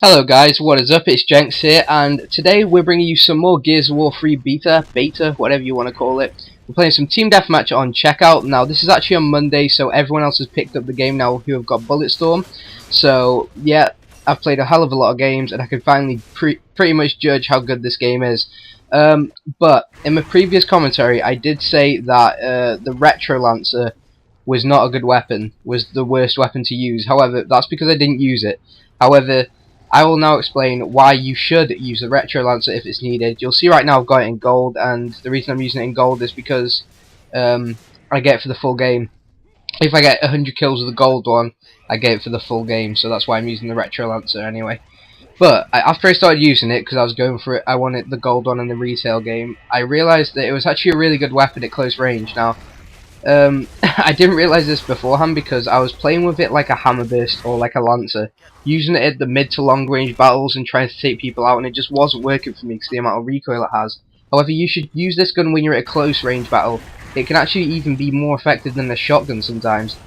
Hello guys, what is up? It's Jenks here, and today we're bringing you some more Gears of War 3 beta, whatever you want to call it. We're playing some Team Deathmatch on Checkout. Now this is actually on Monday, so everyone else has picked up the game now who have got Bulletstorm. So yeah, I've played a hell of a lot of games, and I can finally pretty much judge how good this game is. But in my previous commentary, I did say that the Retro Lancer was not a good weapon, was the worst weapon to use. However, that's because I didn't use it. However, I will now explain why you should use the Retro Lancer if it's needed. You'll see right now I've got it in gold, and the reason I'm using it in gold is because I get it for the full game. If I get 100 kills with the gold one, I get it for the full game, so that's why I'm using the Retro Lancer anyway. But after I started using it, because I was going for it, I wanted the gold one in the retail game, I realised that it was actually a really good weapon at close range. Now, I didn't realise this beforehand because I was playing with it like a hammerburst or like a lancer, using it at the mid to long range battles and trying to take people out, and it just wasn't working for me because the amount of recoil it has. However, you should use this gun when you're at a close range battle. It can actually even be more effective than a shotgun sometimes.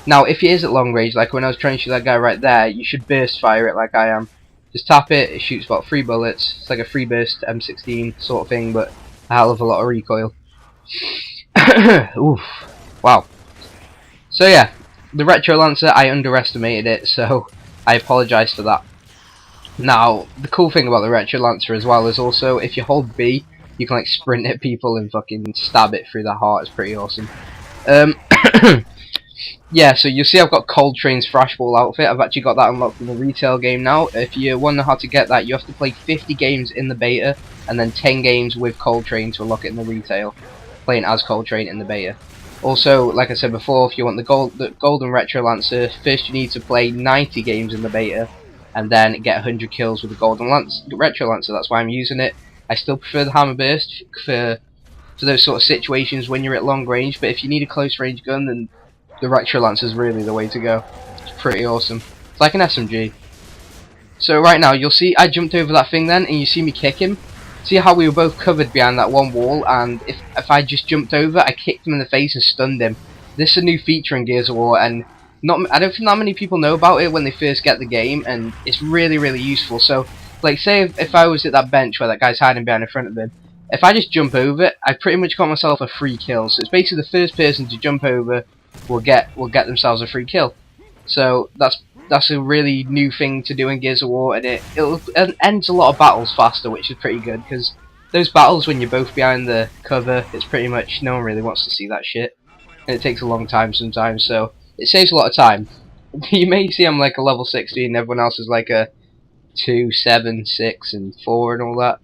Now, if it is at long range, like when I was trying to shoot that guy right there, you should burst fire it like I am. Just tap it, it shoots about 3 bullets. It's like a free burst M16 sort of thing, but a hell of a lot of recoil. Oof. Wow. So yeah, the Retro Lancer, I underestimated it, so I apologise for that. Now, the cool thing about the Retro Lancer as well is also, if you hold B, you can like sprint at people and fucking stab it through the heart. It's pretty awesome. Yeah, so you'll see I've got Coltrane's Thrashball outfit. I've actually got that unlocked in the retail game now. If you want to know how to get that, you have to play 50 games in the beta, and then 10 games with Coltrane to unlock it in the retail. Playing as Coltrane in the beta. Also, like I said before, if you want the golden Retro Lancer, first you need to play 90 games in the beta, and then get 100 kills with the golden Retro Lancer. That's why I'm using it. I still prefer the Hammer Burst for those sort of situations when you're at long range, but if you need a close range gun, then the Retro Lancer is really the way to go. It's pretty awesome. It's like an SMG. So right now, you'll see I jumped over that thing then, and you see me kick him. See how we were both covered behind that one wall, and if I just jumped over, I kicked him in the face and stunned him. This is a new feature in Gears of War, and I don't think that many people know about it when they first get the game, and it's really, really useful. So, like, say if I was at that bench where that guy's hiding behind in front of him, if I just jump over, I pretty much got myself a free kill. So it's basically the first person to jump over will get themselves a free kill. So that's a really new thing to do in Gears of War, and it ends a lot of battles faster, which is pretty good, because those battles when you're both behind the cover, it's pretty much no one really wants to see that shit, and it takes a long time sometimes, so it saves a lot of time. You may see I'm like a level 60 and everyone else is like a 2, 7, 6 and 4 and all that.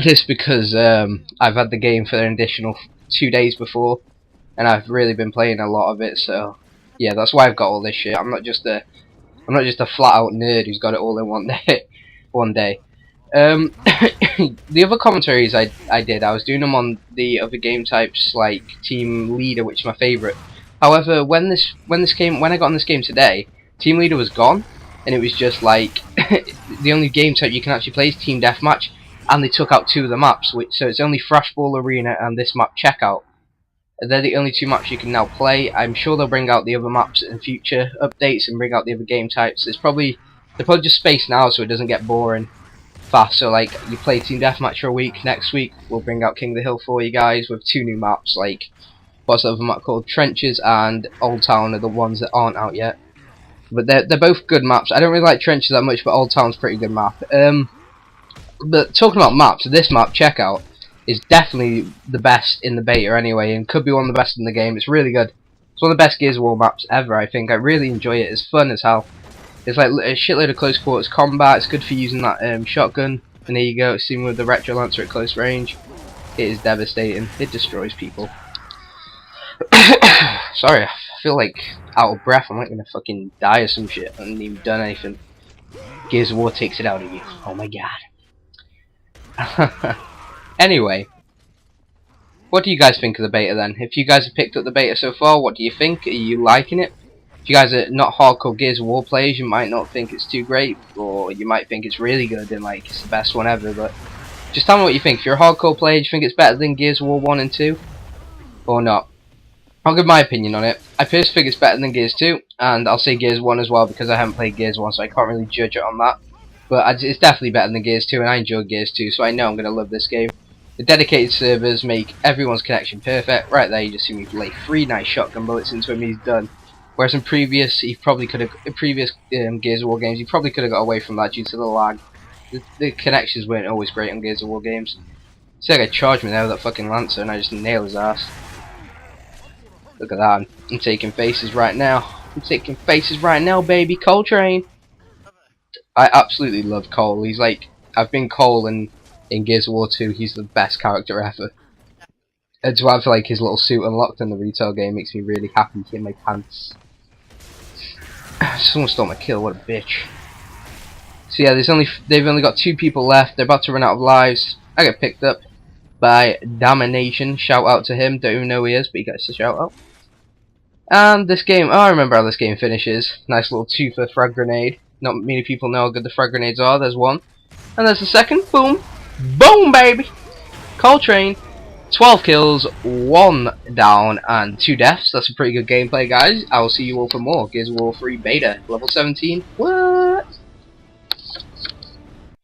This because I've had the game for an additional 2 days before, and I've really been playing a lot of it, so yeah, that's why I've got all this shit. I'm not just a flat out nerd who's got it all in one day. The other commentaries I did, I was doing them on the other game types like Team Leader, which is my favourite. However, when I got on this game today, Team Leader was gone, and it was just like the only game type you can actually play is Team Deathmatch, and they took out 2 of the maps, so it's only Thrashball Arena and this map Checkout. They're the only 2 maps you can now play. I'm sure they'll bring out the other maps in future updates and bring out the other game types. They're probably just spaced now so it doesn't get boring fast. So like you play Team Deathmatch for a week, next week we'll bring out King of the Hill for you guys with 2 new maps. Like what's the other map called? Trenches and Old Town are the ones that aren't out yet. But they're both good maps. I don't really like Trenches that much, but Old Town's a pretty good map. But talking about maps, this map Checkout is definitely the best in the beta anyway, and could be one of the best in the game. It's really good. It's one of the best Gears of War maps ever, I think. I really enjoy it. It's fun as hell. It's like a shitload of close quarters combat. It's good for using that shotgun. And there you go, it's seen with the Retro Lancer at close range. It is devastating. It destroys people. Sorry, I feel like out of breath. I'm like gonna fucking die or some shit. I haven't even done anything. Gears of War takes it out of you. Oh my god. Anyway, what do you guys think of the beta then? If you guys have picked up the beta so far, what do you think? Are you liking it? If you guys are not hardcore Gears of War players, you might not think it's too great, or you might think it's really good and like it's the best one ever, but just tell me what you think. If you're a hardcore player, do you think it's better than Gears of War 1 and 2? Or not? I'll give my opinion on it. I personally think it's better than Gears 2, and I'll say Gears 1 as well because I haven't played Gears 1, so I can't really judge it on that. But it's definitely better than Gears 2, and I enjoy Gears 2, so I know I'm going to love this game. The dedicated servers make everyone's connection perfect. Right there, you just see me lay 3 nice shotgun bullets into him, he's done. Whereas in previous, Gears of War games, he probably could have got away from that due to the lag. The connections weren't always great on Gears of War games. See, I got charged me there with that fucking Lancer, and I just nailed his ass. Look at that, I'm taking faces right now. I'm taking faces right now, baby. Coltrane. I absolutely love Cole. He's like, I've been Cole in Gears of War 2, he's the best character ever. And to have like his little suit unlocked in the retail game makes me really happy in my pants. Someone stole my kill, what a bitch. So yeah, they've only got 2 people left, they're about to run out of lives. I get picked up by Domination, shout out to him, don't even know who he is, but he gets a shout out. And this game, oh I remember how this game finishes. Nice little 2 for frag grenade. Not many people know how good the frag grenades are, there's one. And there's the second, boom! Boom baby! Coltrane, 12 kills, 1 down and 2 deaths. That's a pretty good gameplay guys. I will see you all for more. Gears of War 3 Beta, level 17. What?